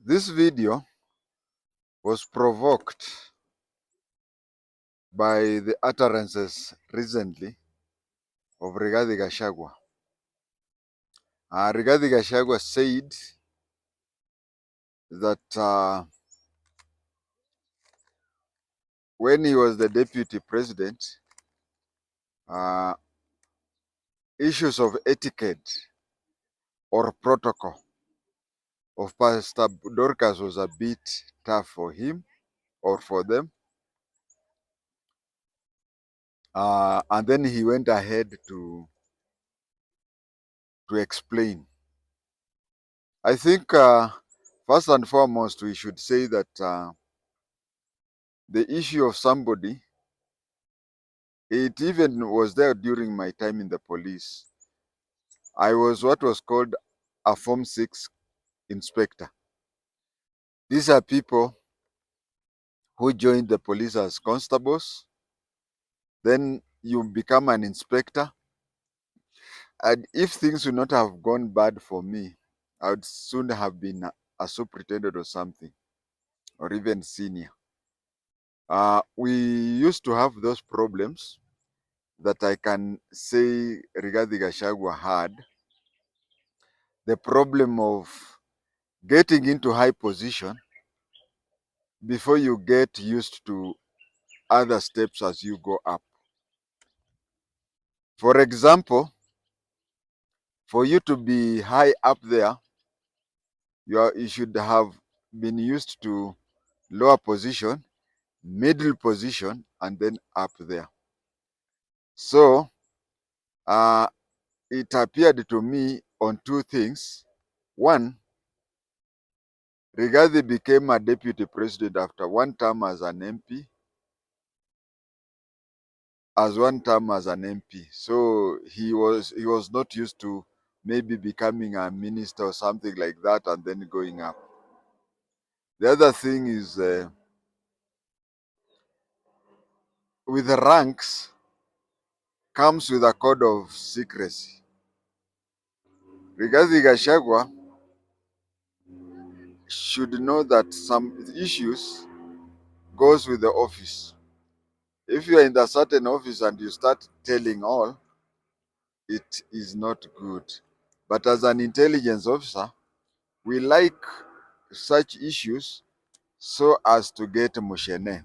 This video was provoked by the utterances recently of Rigathi Gachagua. Rigathi Gachagua said that when he was the deputy president, uh, issues of etiquette or protocol of Pastor Dorcas was a bit tough for him or for them. And then he went ahead to explain. I think first and foremost, we should say that the issue of somebody, it even was there during my time in the police. I was what was called a Form 6 inspector. These are people who joined the police as constables. Then you become an inspector. And if things would not have gone bad for me, I would soon have been a superintendent or something, or even senior. We used to have those problems that I can say Rigathi Gachagua had. The problem of getting into high position before you get used to other steps as you go up. For example, for you to be high up there, you should have been used to lower position, middle position, and then up there. So it appeared to me on two things. One, Rigathi became a deputy president after one term as an MP, one term as an MP. So he was not used to maybe becoming a minister or something like that and then going up. The other thing is with the ranks comes with a code of secrecy. Rigathi Gachagua should know that some issues goes with the office. If you are in a certain office and you start telling all, it is not good. But as an intelligence officer, we like such issues so as to get Mushene.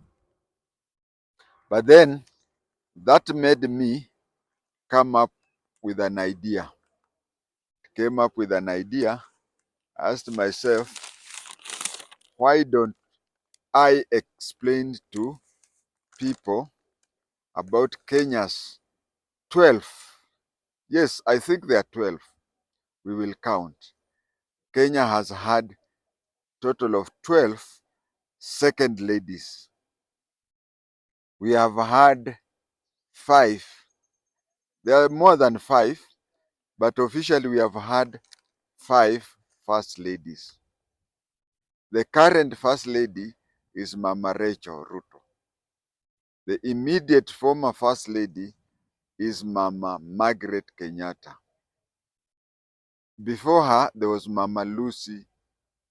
But then that made me come up with an idea. Came up with an idea, asked myself, why don't I explain to people about Kenya's 12? Yes, I think there are 12. We will count. Kenya has had total of 12 second ladies. We have had 5. There are more than 5, but officially we have had 5 first ladies. The current first lady is Mama Rachel Ruto. The immediate former first lady is Mama Margaret Kenyatta. Before her, there was Mama Lucy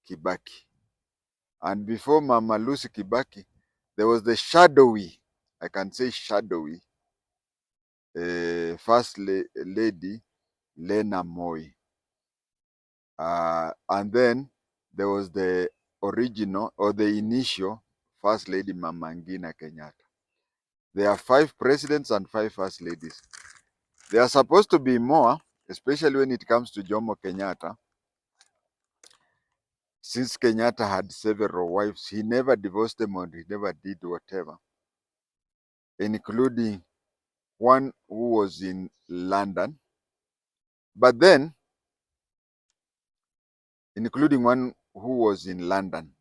Kibaki. And before Mama Lucy Kibaki, there was the shadowy, I can say shadowy, first lady, Lena Moi. And then there was the original or the initial first lady, Mama Ngina Kenyatta. There are 5 presidents and 5 first ladies. There are supposed to be more, especially when it comes to Jomo Kenyatta. Since Kenyatta had several wives, he never divorced them or he never did whatever, including one who was in London. But then, including one who was in London.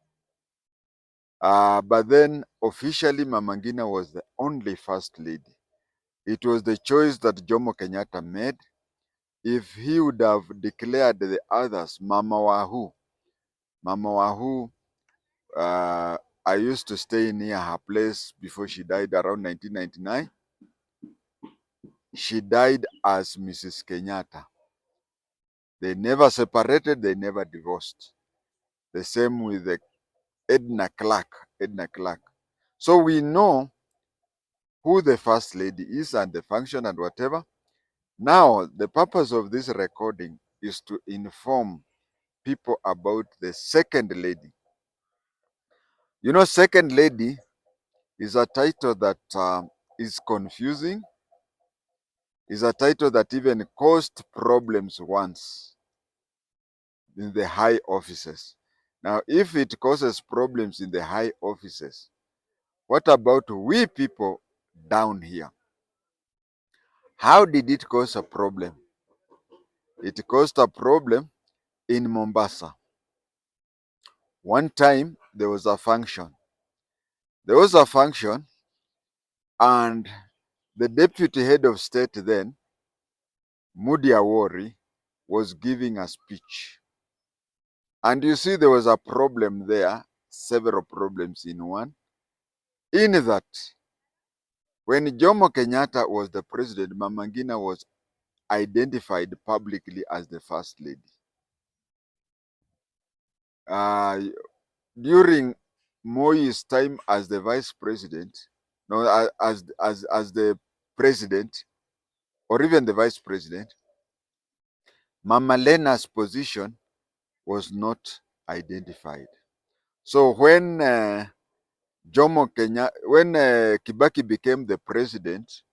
But then, officially, Mama Ngina was the only first lady. It was the choice that Jomo Kenyatta made. If he would have declared the others, Mama Wahu, I used to stay near her place before she died around 1999. She died as Mrs. Kenyatta. They never separated, they never divorced. The same with the Edna Clark. Edna Clark. So we know who the first lady is and the function and whatever. Now, the purpose of this recording is to inform people about the second lady. You know, second lady is a title that is confusing, is a title that even caused problems once in the high offices. Now, if it causes problems in the high offices, what about we people down here? How did it cause a problem? It caused a problem in Mombasa. One time there was a function. There was a function, and the deputy head of state then, Mudi Awori, was giving a speech. And you see, there was a problem there, several problems in one, in that when Jomo Kenyatta was the president, Mama Ngina was identified publicly as the first lady. Uh, During Moi's time as the vice president, no, as the president, or even the vice president, Mama Lena's position was not identified. So when Kibaki became the president,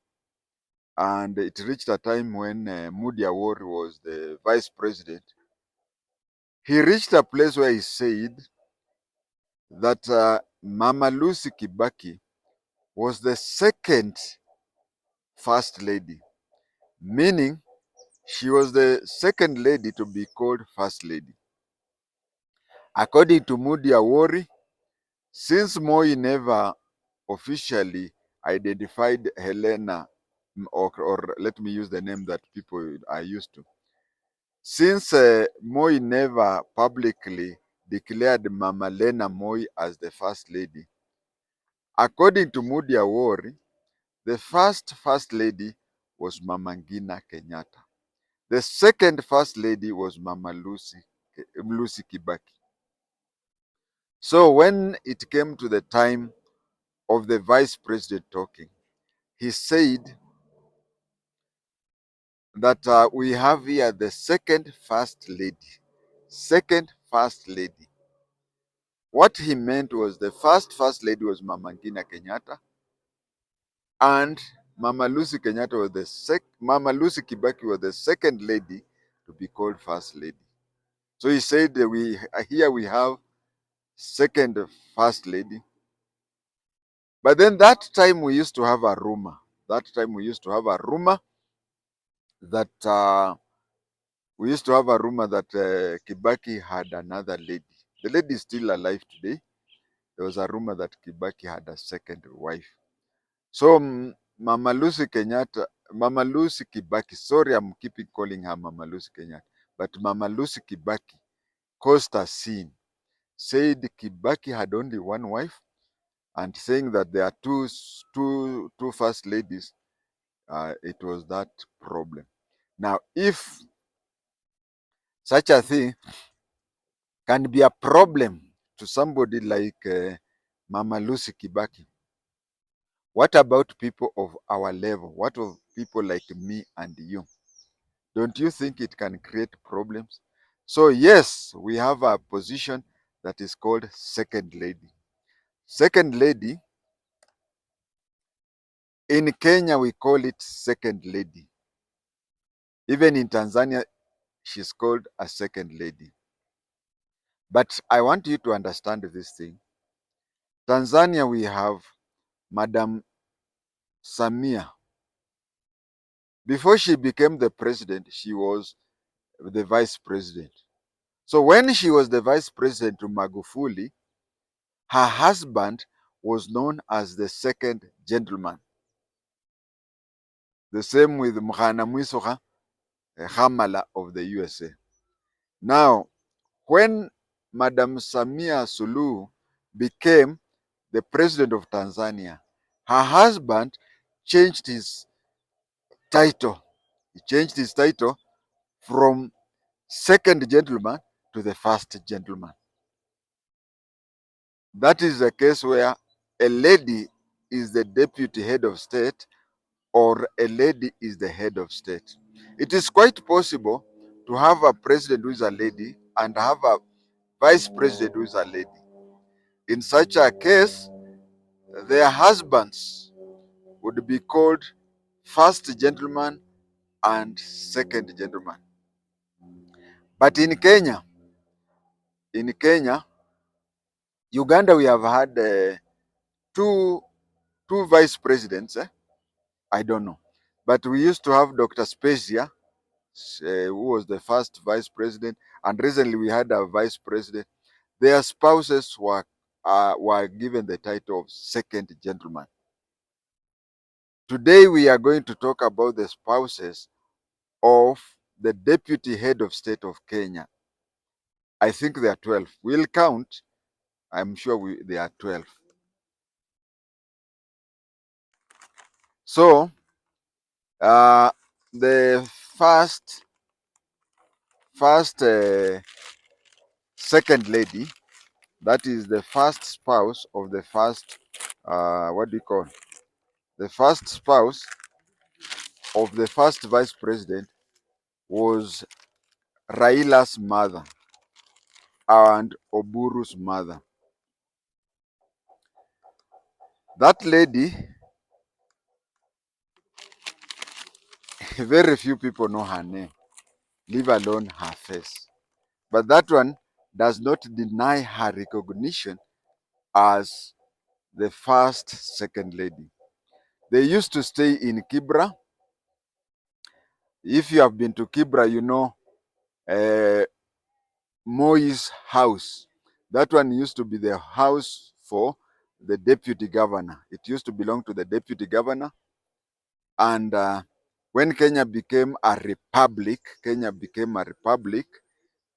and it reached a time when Mudi Awori was the vice president, he reached a place where he said that Mama Lucy Kibaki was the second first lady, meaning she was the second lady to be called first lady. According to Mudi Awori, since Moi never officially identified Helena, or let me use the name that people are used to, since Moi never publicly declared Mama Lena Moi as the first lady, according to Mudi Awori, the first lady was Mama Ngina Kenyatta. The second first lady was Mama Lucy Kibaki. So when it came to the time of the vice president talking, he said that we have here the second first lady. Second first lady. What he meant was the first lady was Mama Ngina Kenyatta, and Mama Lucy Kenyatta was Mama Lucy Kibaki was the second lady to be called first lady. So he said that we have second first lady. But then that time we used to have a rumor. That time we used to have a rumor that Kibaki had another lady. The lady is still alive today. There was a rumor that Kibaki had a second wife. So Mama Lucy Kibaki, sorry, I'm keeping calling her Mama Lucy Kenyatta, but Mama Lucy Kibaki caused a scene, said Kibaki had only one wife, and saying that there are two first ladies. It was that problem. Now, if such a thing can be a problem to somebody like Mama Lucy Kibaki, what about people of our level? What of people like me and you? Don't you think it can create problems? So yes, we have a position that is called second lady. Second lady, in Kenya we call it second lady. Even in Tanzania, she's called a second lady. But I want you to understand this thing. Tanzania, we have Madam Samia. Before she became the president, she was the vice president. So when she was the vice president to Magufuli, her husband was known as the second gentleman. The same with Mkhana Mwisoka Hamala of the USA. Now, when Madam Samia Suluhu became the president of Tanzania, her husband changed his title. He changed his title from second gentleman to the first gentleman. That is a case where a lady is the deputy head of state or a lady is the head of state. It is quite possible to have a president who is a lady and have a vice president who is a lady. In such a case, their husbands would be called first gentleman and second gentleman. But in Kenya, Uganda, we have had two vice presidents. I don't know, but we used to have Dr. Spezia, who was the first vice president, and recently we had a vice president. Their spouses were given the title of second gentleman. Today we are going to talk about the spouses of the deputy head of state of Kenya. I think there are 12. We'll count. I'm sure there are 12. So, the first second lady, that is the first spouse of the first, what do you call? The first spouse of the first vice president was Raila's mother and Oburu's mother. That lady, very few people know her name, leave alone her face. But that one does not deny her recognition as the first second lady. They used to stay in Kibra. If you have been to Kibra, you know uh, Moi's house. That one used to be the house for the deputy governor. It used to belong to the deputy governor. And when Kenya became a republic,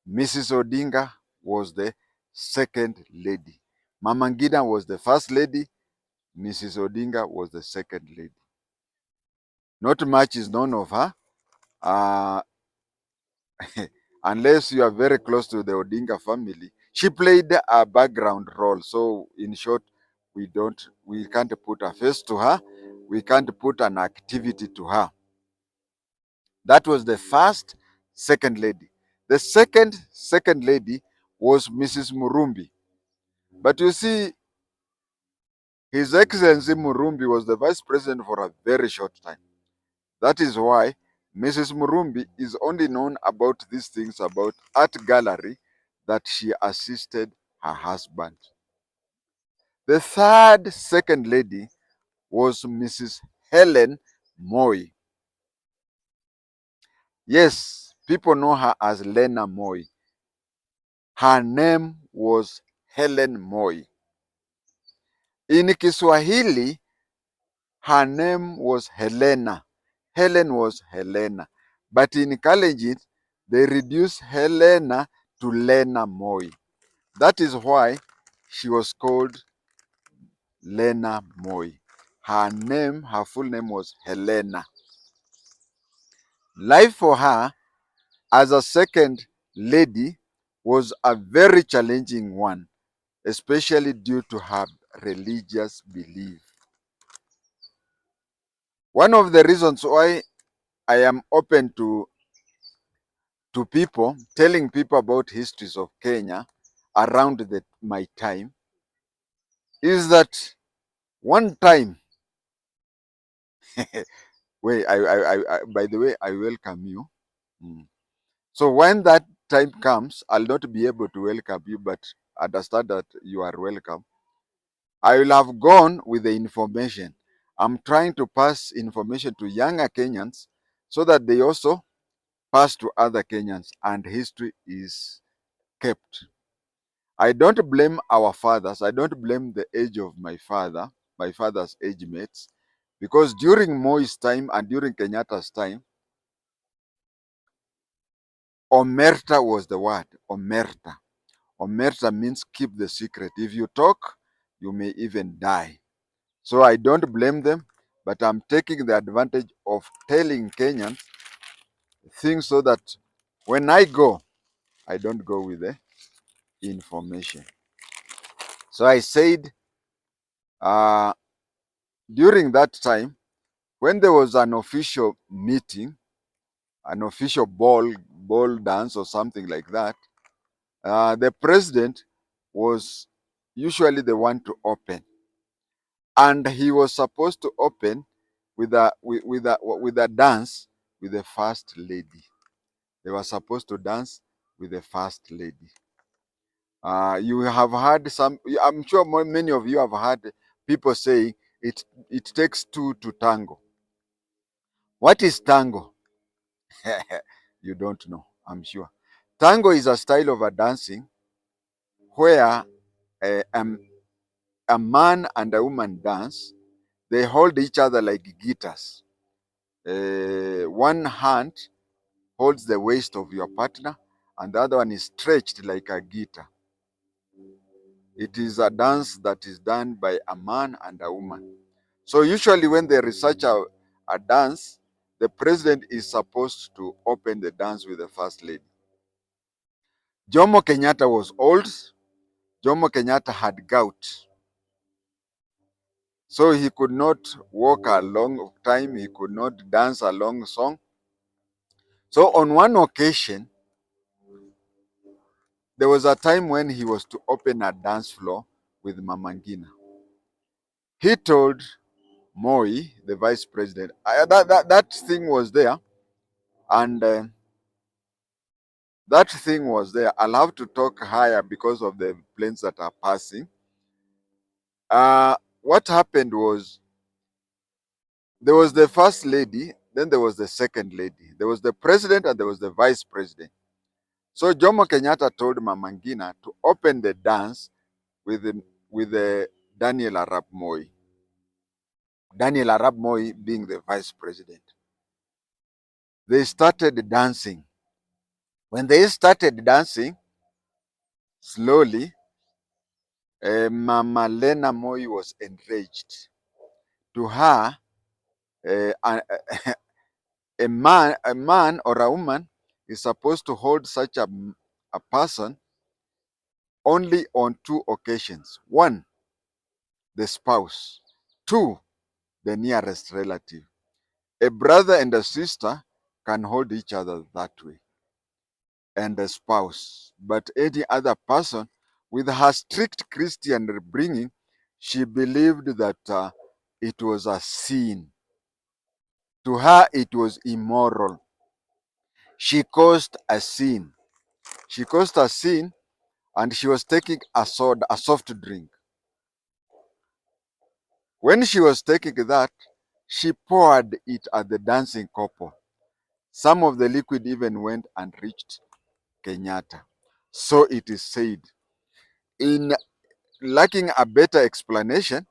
Mrs. Odinga was the second lady. Mama Ngina was the first lady. Mrs. Odinga was the second lady. Not much is known of her, uh, unless you are very close to the Odinga family. She played a background role. So in short, we can't put a face to her. We can't put an activity to her. That was the first second lady. The second lady was Mrs. Murumbi. But you see, His Excellency Murumbi was the vice president for a very short time. That is why Mrs. Murumbi is only known about these things about art gallery that she assisted her husband. The third second lady was Mrs. Helen Moi. Yes, people know her as Lena Moi. Her name was Helen Moi. In Kiswahili, her name was Helena. Helen was Helena. But in Kalenjin, they reduced Helena to Lena Moi. That is why she was called Lena Moi. Her full name was Helena. Life for her as a second lady was a very challenging one, especially due to her religious belief. One of the reasons why I am open to people, telling people about histories of Kenya around my time, is that one time, by the way, I welcome you. Mm. So when that time comes, I'll not be able to welcome you, but understand that you are welcome. I will have gone with the information. I'm trying to pass information to younger Kenyans so that they also pass to other Kenyans and history is kept. I don't blame our fathers. I don't blame the age of my father's age mates, because during Moi's time and during Kenyatta's time, Omerta was the word. Omerta. Omerta means keep the secret. If you talk, you may even die. So I don't blame them, but I'm taking the advantage of telling Kenyans things so that when I go, I don't go with the information. So I said, uh, during that time, when there was an official meeting, an official ball dance or something like that, the president was usually the one to open, and he was supposed to open with a dance with the first lady. They were supposed to dance with the first lady. You have heard some. I'm sure many of you have heard people say it takes two to tango. What is tango? You don't know, I'm sure. Tango is a style of a dancing where a, um, a man and a woman dance. They hold each other like guitars. One hand holds the waist of your partner, and the other one is stretched like a guitar. It is a dance that is done by a man and a woman. So usually when they research a dance, the president is supposed to open the dance with the first lady. Jomo Kenyatta was old. Jomo Kenyatta had gout. So he could not walk a long time, he could not dance a long song. So on one occasion, there was a time when he was to open a dance floor with Mama Ngina. He told Moi, the vice president, that thing was there, and that thing was there. I'll have to talk higher because of the planes that are passing. What happened was there was the first lady, then there was the second lady. There was the president and there was the vice president. So Jomo Kenyatta told Mama Ngina to open the dance with the Daniel Arap Moi. Daniel Arap Moi being the vice president. They started dancing. When they started dancing, slowly, Mama Lena Moi was enraged. To her, a man or a woman is supposed to hold such a person only on two occasions. One, the spouse. Two, the nearest relative. A brother and a sister can hold each other that way, and a spouse. But any other person, with her strict Christian bringing, she believed that it was a sin. To her, it was immoral. She caused a sin. She caused a sin, and she was taking a soda, a soft drink. When she was taking that, she poured it at the dancing couple. Some of the liquid even went and reached Kenyatta. So it is said. In lacking a better explanation,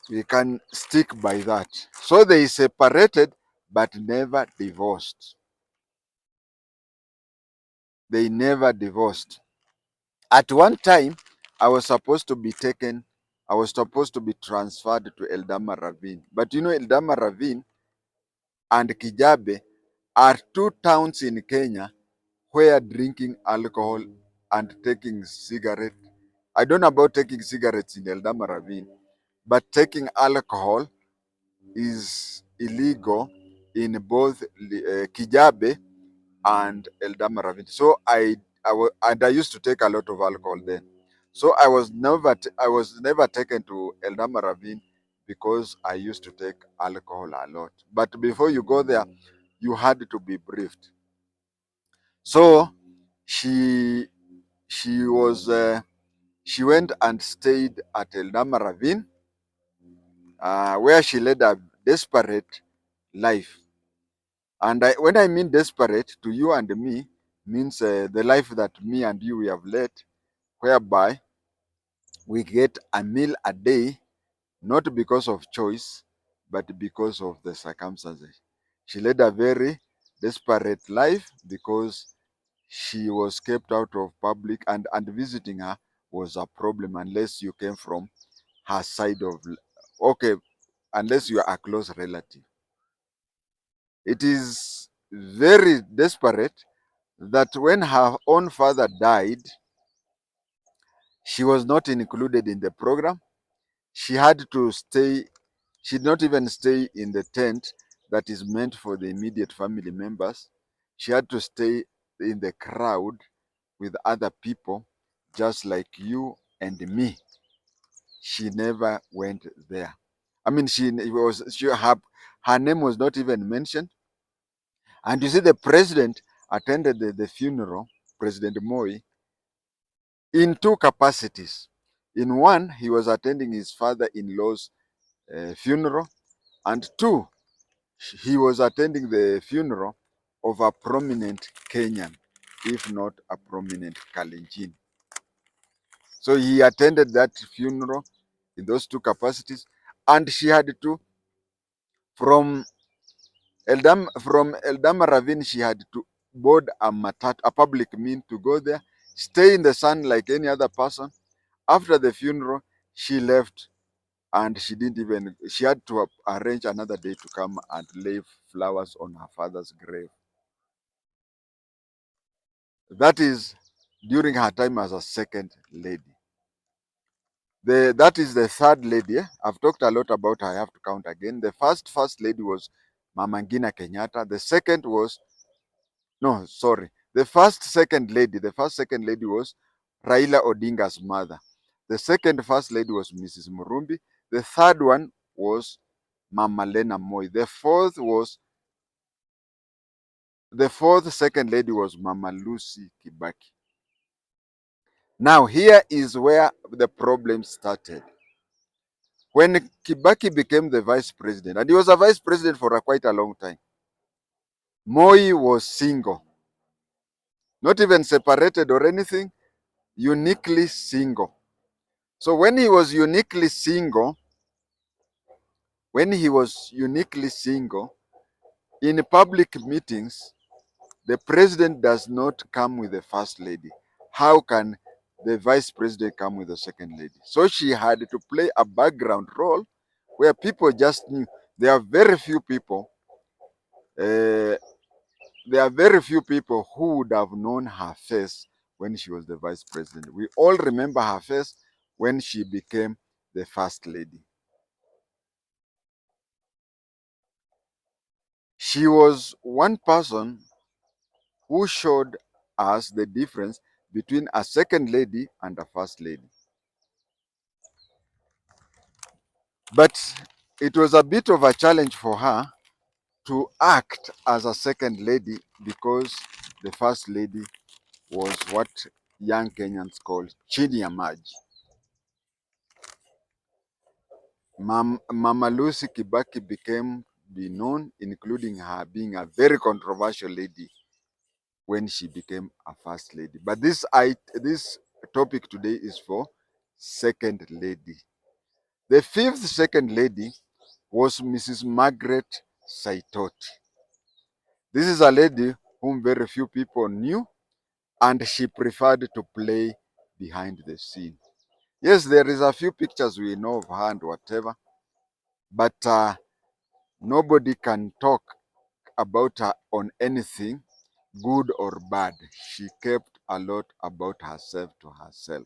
we can stick by that. So they separated but never divorced. They never divorced. At one time, I was supposed to be taken, I was supposed to be transferred to Eldama Ravine. But you know, Eldama Ravine and Kijabe are two towns in Kenya where drinking alcohol and taking cigarette. I don't know about taking cigarettes in Eldama Ravine, but taking alcohol is illegal in both Kijabe and Eldama Ravine. So I used to take a lot of alcohol then. So I was never taken to Eldama Ravine because I used to take alcohol a lot. But before you go there, you had to be briefed. So she she was she went and stayed at Eldama Ravine, where she led a desperate life. And when I mean desperate, to you and me, means the life that me and you we have led, whereby we get a meal a day, not because of choice, but because of the circumstances. She led a very desperate life because she was kept out of public, and visiting her was a problem unless you came from her side of, okay, unless you are a close relative. It is very desperate that when her own father died, She was not included in the program. She had to stay, she did not even stay in the tent that is meant for the immediate family members. She had to stay in the crowd with other people, just like you and me. She never went there. I mean, her name was not even mentioned. And you see, the president attended the funeral, President Moi, in two capacities. In one, he was attending his father-in-law's funeral, and two, he was attending the funeral of a prominent Kenyan, if not a prominent Kalenjin. So he attended that funeral in those two capacities, and she had to, from Eldama Ravine, she had to board a matatu, a public mean, to go there, stay in the sun like any other person. After the funeral, she left, and she had to arrange another day to come and lay flowers on her father's grave. That is during her time as a second lady. That is the third lady. I've talked a lot about her. I have to count again. The first lady was Mama Ngina Kenyatta. The second was, no, sorry. The first second lady was Raila Odinga's mother. The second first lady was Mrs. Murumbi. The third one was Mama Lena Moi. The fourth second lady was Mama Lucy Kibaki. Now here is where the problem started. When Kibaki became the vice president, and he was a vice president for quite a long time, Moi was single, not even separated or anything, uniquely single. So when he was uniquely single, in public meetings, the president does not come with the first lady. How can the vice president come with the second lady? So she had to play a background role where people just knew. There are very few people. Uh, there are very few people who would have known her face when she was the vice president. We all remember her face when she became the first lady. She was one person who showed us the difference between a second lady and a first lady. But it was a bit of a challenge for her to act as a second lady because the first lady was what young Kenyans call chini ya maji. Mama Lucy Kibaki became known, including her being a very controversial lady when she became a first lady. But this topic today is for second lady. The fifth second lady was Mrs. Margaret Saitoti. This is a lady whom very few people knew, and she preferred to play behind the scene. Yes, there is a few pictures we know of her and whatever, but nobody can talk about her on anything, good or bad. She kept a lot about herself to herself.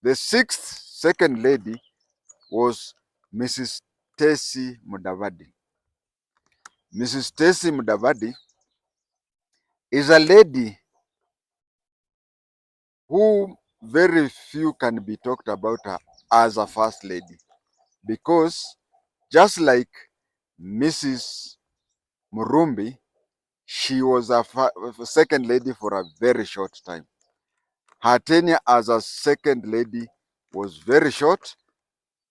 The sixth second lady was Mrs. Tesi Mudavadi. Mrs. Tesi Mudavadi is a lady who very few can be talked about her as a first lady, because just like Mrs. Murumbi, she was a second lady for a very short time. Her tenure as a second lady was very short,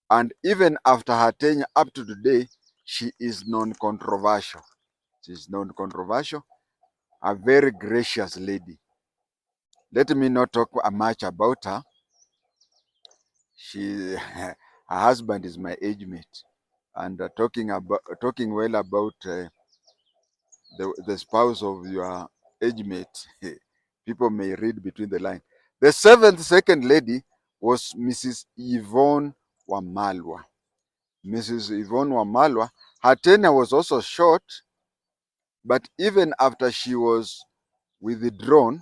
and even after her tenure up to today, she is non-controversial. She is non-controversial, a very gracious lady. Let me not talk much about her. Her husband is my age mate, and talking well about the spouse of your age mate, people may read between the lines. The seventh second lady was Mrs. Yvonne Wamalwa. Mrs. Yvonne Wamalwa, her tenure was also short, but even after she was withdrawn,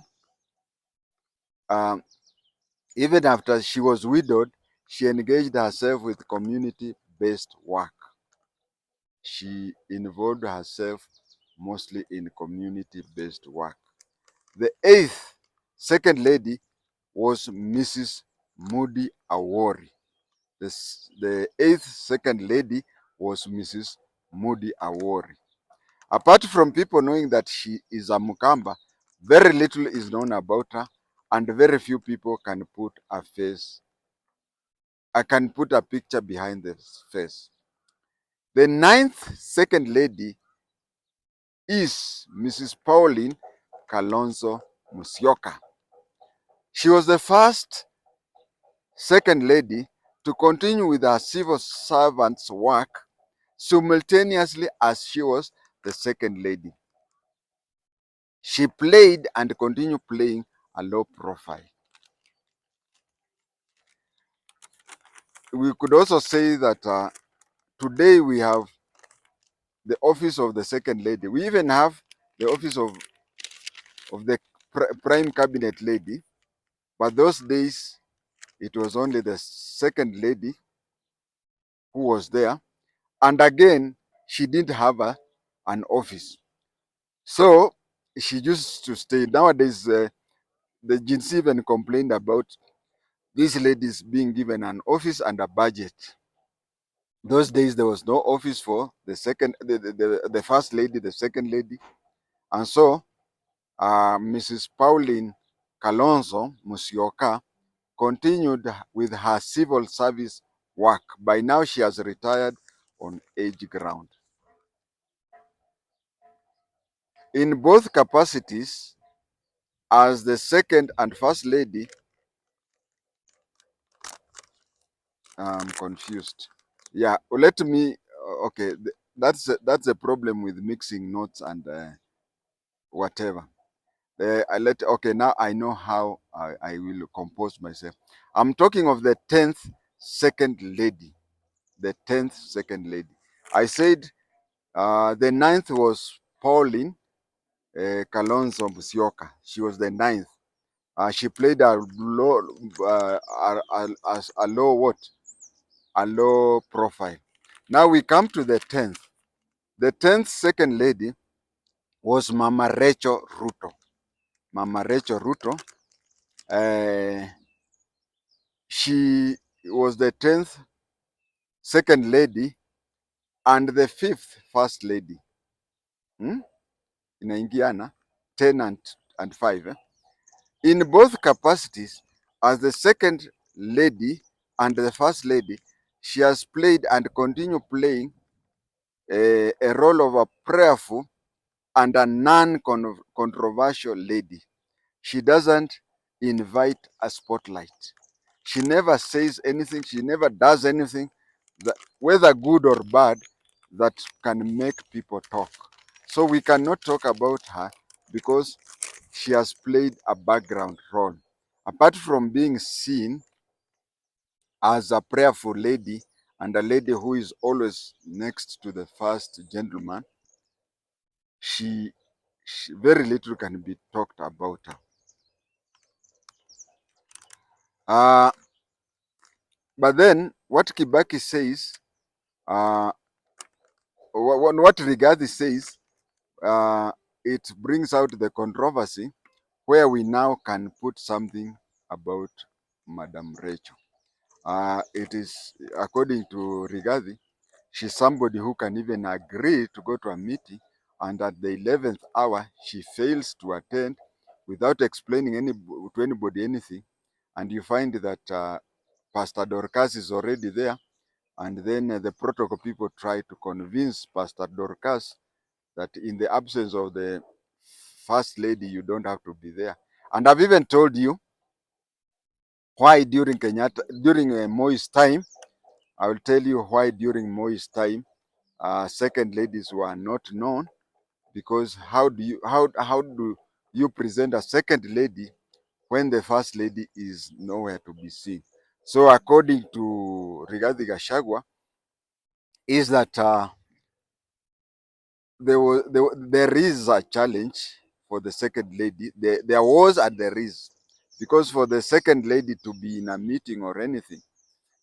um, Even after she was widowed, she engaged herself with community-based work. She involved herself mostly in community-based work. The eighth second lady was Mrs. Moody Awori. The eighth second lady was Mrs. Moody Awori. Apart from people knowing that she is a Mukamba, very little is known about her, and very few people can put a face. I can put a picture behind the face. The ninth second lady is Mrs. Pauline Kalonzo Musyoka. She was the first second lady to continue with her civil servant's work simultaneously as she was the second lady. She played and continued playing a low profile. We could also say that today we have the office of the second lady. We even have the office of the prime cabinet lady, but those days it was only the second lady who was there. And again, she didn't have an office. So she used to stay. Nowadays, the Jinsi even complained about these ladies being given an office and a budget. Those days there was no office for the first lady, the second lady, and so Mrs. Pauline Kalonzo Musyoka continued with her civil service work. By now she has retired on age ground. In both capacities, as the second and first lady, I'm confused. Yeah, let me. Okay, that's a problem with mixing notes and whatever. Okay, now I know how I will compose myself. I'm talking of the 10th second lady. The 10th second lady. I said the ninth was Pauline Kalonzo Musyoka. She was the ninth. She played a low, a low what? A low profile. Now we come to the 10th. The 10th second lady was Mama Rachel Ruto. Mama Rachel Ruto. She was the 10th second lady and the 5th first lady. Hmm? Inaingiana 10 and 5. In both capacities, as the second lady and the first lady, she has played and continue playing a role of a prayerful and a non-controversial lady. She doesn't invite a spotlight. She never says anything. She never does anything, that, whether good or bad, that can make people talk. So we cannot talk about her because she has played a background role. Apart from being seen as a prayerful lady and a lady who is always next to the first gentleman, she very little can be talked about her. Uh, but then what Kibaki says, uh, what Rigathi says, it brings out the controversy where we now can put something about Madam Rachel. It is, according to Rigathi, she's somebody who can even agree to go to a meeting, and at the 11th hour, she fails to attend without explaining to anybody anything. And you find that Pastor Dorcas is already there, and then the protocol people try to convince Pastor Dorcas that in the absence of the first lady, you don't have to be there. And I've even told you why during Moi's time. I will tell you why during Moi's time, second ladies were not known, because how do you present a second lady when the first lady is nowhere to be seen? So according to Rigathi Gachagua, is that there is a challenge for the second lady. There was and there is. Because for the second lady to be in a meeting or anything,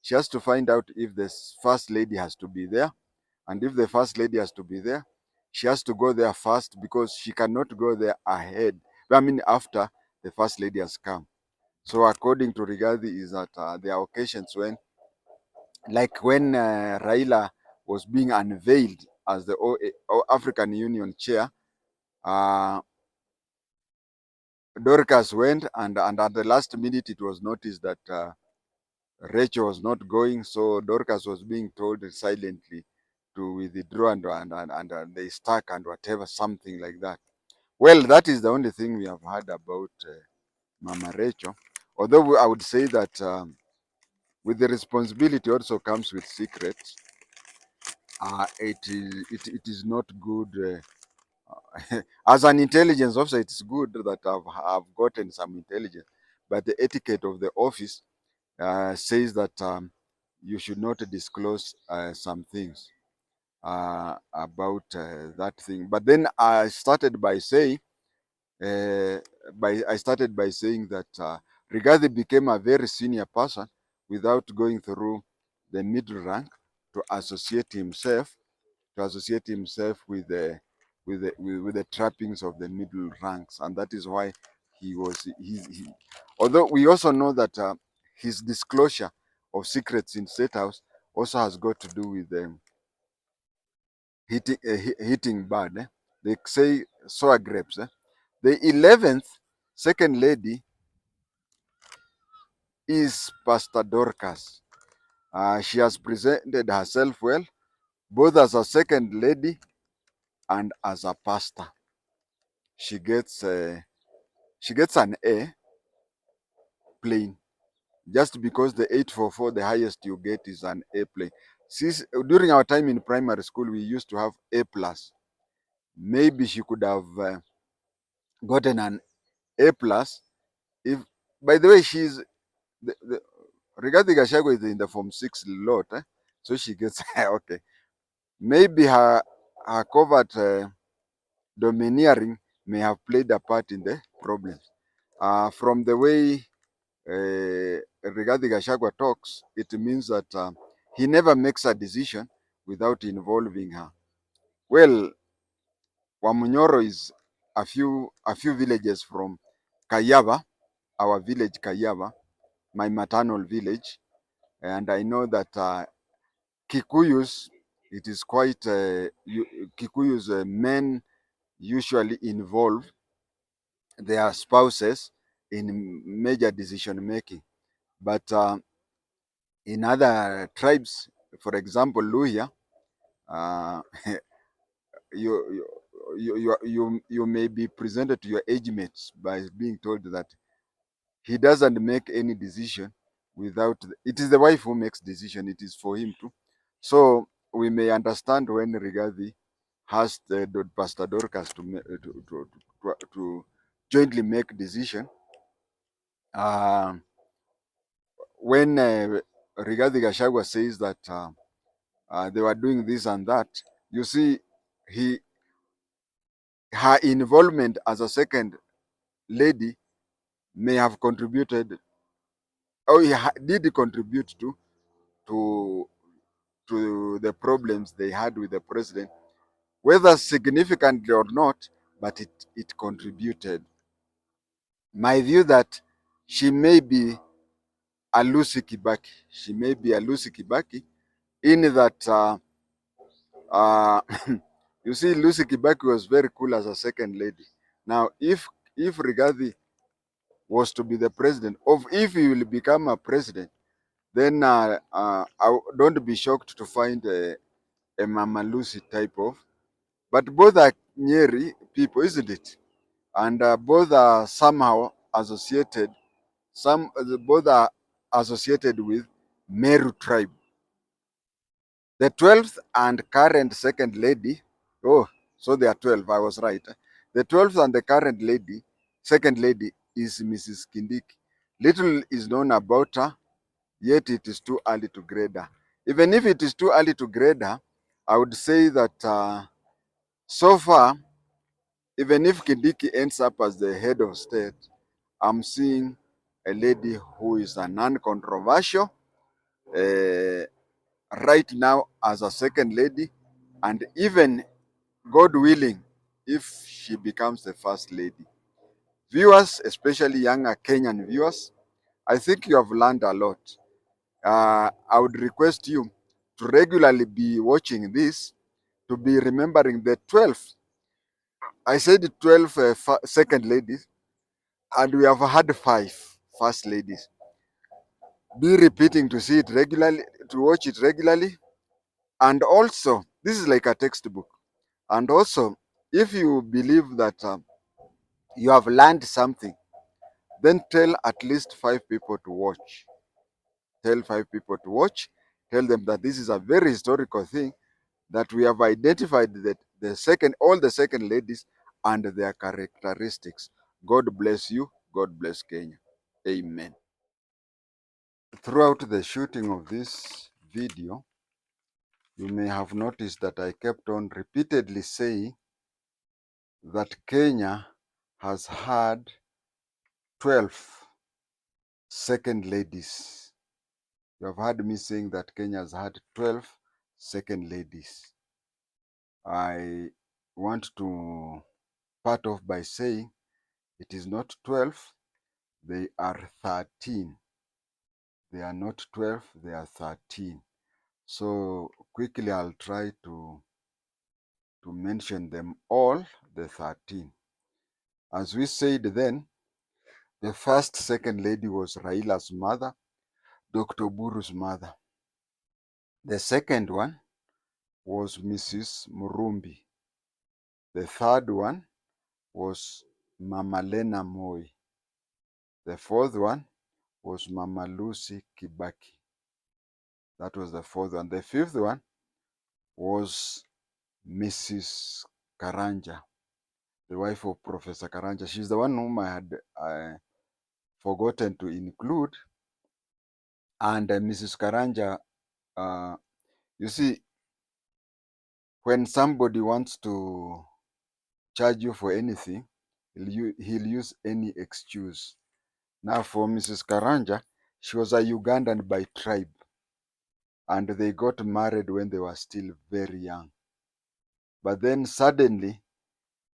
she has to find out if the first lady has to be there. And if the first lady has to be there, she has to go there first because she cannot go there ahead. I mean, after the first lady has come. So according to Rigathi, is that there are occasions when, like when Raila was being unveiled as the African Union chair, uh, Dorcas went, and at the last minute it was noticed that Rachel was not going, so Dorcas was being told silently to withdraw, and they stuck and whatever, something like that. Well, that is the only thing we have heard about Mama Rachel. Although I would say that with the responsibility also comes with secrets. It is not good. As an intelligence officer, it's good that I've gotten some intelligence, but the etiquette of the office says that you should not disclose some things about that thing. But then uh, I started by saying that Rigathi became a very senior person without going through the middle rank to associate himself with the trappings of the middle ranks, and that is why he although we also know that his disclosure of secrets in State House also has got to do with hitting bad. They say sour grapes. The 11th second lady is Pastor Dorcas. She has presented herself well, both as a second lady and as a pastor. She gets an A plain, just because the 844, the highest you get is an A plain. Since during our time in primary school, we used to have A plus. Maybe she could have gotten an A plus if. By the way, the Rigathi Gachagua is in the Form 6 lot, so she gets okay. Maybe her covert domineering may have played a part in the problems. From the way Rigathi Gachagua talks, it means that he never makes a decision without involving her. Well, Wamunyoro is a few villages from Kayaba, our village Kayaba, my maternal village, and I know that Kikuyus, it is quite Kikuyus men usually involve their spouses in major decision making, but in other tribes, for example, Luhya, uh, you, you may be presented to your age mates by being told that he doesn't make any decision without it is the wife who makes decision. It is for him to. So we may understand when Rigathi has the Pastor Dorcas to jointly make decision. Uh, when Rigathi Gachagua says that they were doing this and that, you see, he her involvement as a second lady may have contributed, or did contribute to to the problems they had with the president, whether significantly or not, but it contributed. My view that she may be a Lucy Kibaki. She may be a Lucy Kibaki in that uh, you see, Lucy Kibaki was very cool as a second lady. Now, if Rigathi was to be the president, of if he will become a president, then don't be shocked to find a Mama Lucy type of. But both are Nyeri people, isn't it? And both are somehow associated. Both are associated with Meru tribe. The 12th and current second lady, oh, so they are 12, I was right. The 12th and the current lady, second lady, is Mrs. Kindiki. Little is known about her, yet it is too early to grade her. Even if it is too early to grade her, I would say that so far, even if Kindiki ends up as the head of state, I'm seeing a lady who is a non-controversial right now as a second lady, and even, God willing, if she becomes the first lady. Viewers, especially younger Kenyan viewers, I think you have learned a lot. I would request you to regularly be watching this, to be remembering the 12. I said 12 second ladies, and we have had 5 first ladies. Be repeating to see it regularly, to watch it regularly. And also, this is like a textbook. And also, if you believe that you have learned something, then tell at least 5 people to watch. Tell 5 people to watch. Tell them that this is a very historical thing, that we have identified that all the second ladies and their characteristics. God bless you. God bless Kenya. Amen. Throughout the shooting of this video, you may have noticed that I kept on repeatedly saying that Kenya has had 12 second ladies. You have heard me saying that Kenya has had 12 second ladies. I want to part off by saying it is not 12, they are 13. They are not 12, they are 13. So quickly I'll try to mention them all, the 13. As we said then, the first second lady was Raila's mother, Dr. Buru's mother. The second one was Mrs. Murumbi. The third one was Mama Lena Moi. The fourth one was Mama Lucy Kibaki. That was the fourth one. The fifth one was Mrs. Karanja, the wife of Professor Karanja. She's the one whom I had forgotten to include. And Mrs. Karanja, you see, when somebody wants to charge you for anything, he'll use any excuse. Now, for Mrs. Karanja, she was a Ugandan by tribe, and they got married when they were still very young. But then suddenly,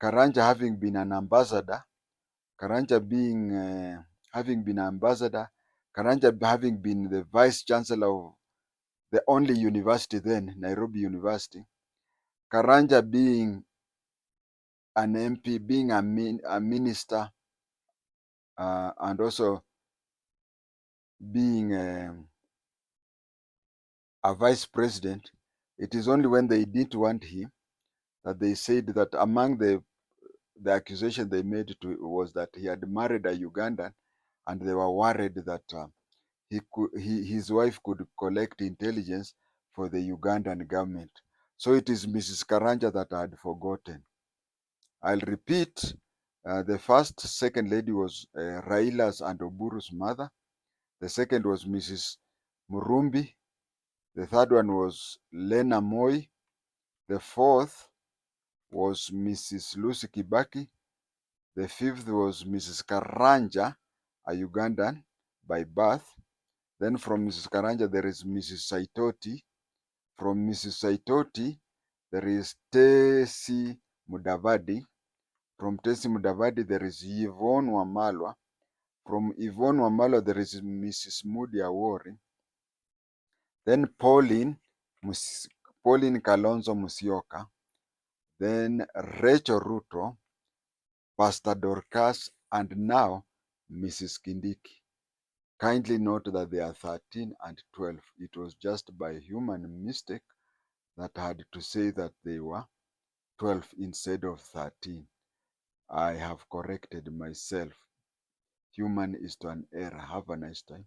Karanja having been an ambassador, Karanja having been an ambassador, Karanja having been the vice chancellor of the only university then, Nairobi University, Karanja being an MP, being a minister, and also being a vice president, it is only when they didn't want him that they said that among the accusation they made to was that he had married a Ugandan, and they were worried that his wife could collect intelligence for the Ugandan government. So it is Mrs. Karanja that I had forgotten. I'll repeat. The first second lady was Raila's and Oburu's mother. The second was Mrs. Murumbi. The third one was Lena Moi. The fourth was Mrs. Lucy Kibaki. The fifth was Mrs. Karanja, a Ugandan by birth. Then from Mrs. Karanja, there is Mrs. Saitoti. From Mrs. Saitoti, there is Tesi Mudavadi. From Tesi Mudavadi, there is Yvonne Wamalwa. From Yvonne Wamalwa, there is Mrs. Mudi Awori. Then Pauline Kalonzo Musyoka. Then Rachel Ruto, Pastor Dorcas, and now Mrs. Kindiki. Kindly note that they are 13 and 12. It was just by human mistake that I had to say that they were 12 instead of 13. I have corrected myself. Human is to an error. Have a nice time.